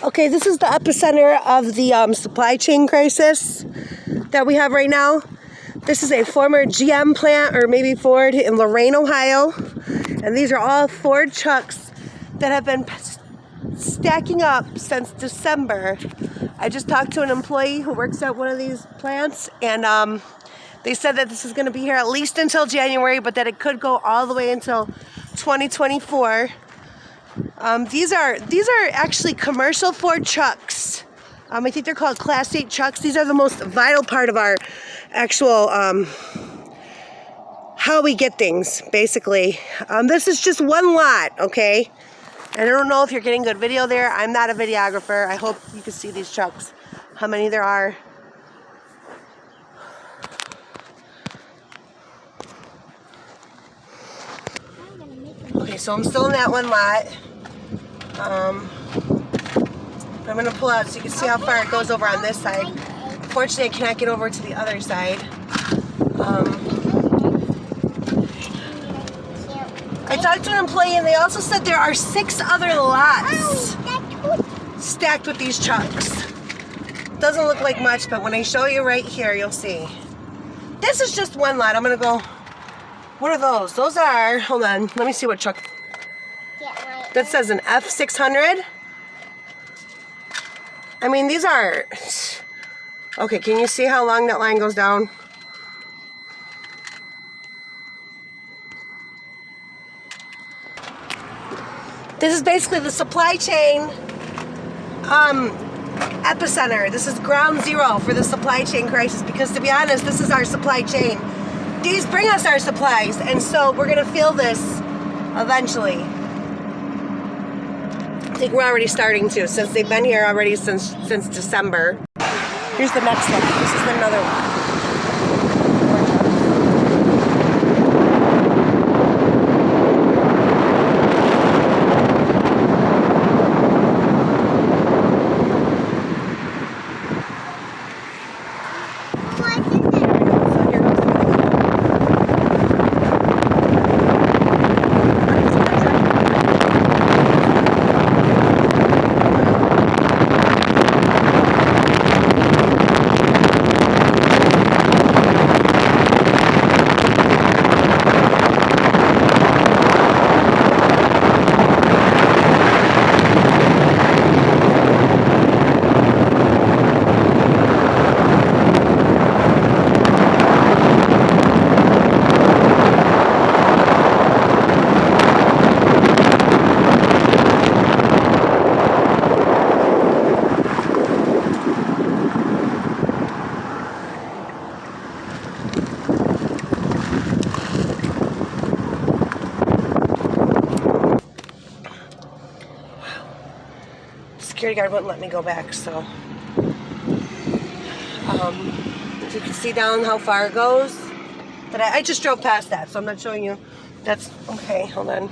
Okay, this is the epicenter of the supply chain crisis that we have right now. This is a former GM plant, or maybe Ford, in LORAIN, Ohio. And these are all Ford trucks that have been stacking up since December. I just talked to an employee who works at one of these plants, and they said that this is going to be here at least until January, but that it could go all the way until 2024. These are actually commercial Ford trucks. I think they're called Class 8 trucks. These are the most vital part of our actual how we get things, basically. This is just one lot, okay? And I don't know if you're getting good video there. I'm not a videographer. I hope you can see these trucks, how many there are. Okay, so I'm still in that one lot. I'm going to pull out so you can see how far it goes over on this side. Unfortunately, I cannot get over to the other side. I talked to an employee, and they also said there are 6 other lots stacked with these trucks. Doesn't look like much, but when I show you right here, you'll see. This is just one lot. I'm going to go... What are those? Those are... Hold on. Let me see what truck... That says an F600. I mean, these are... Okay, can you see how long that line goes down? This is basically the supply chain epicenter. This is ground zero for the supply chain crisis, because to be honest, this is our supply chain. These bring us our supplies, and so we're gonna feel this eventually. I think we're already starting to, since they've been here already since December. Here's the next one. This is another one. Security guard wouldn't let me go back, so you can see down how far it goes. But I just drove past that, so I'm not showing you. That's okay. Hold on.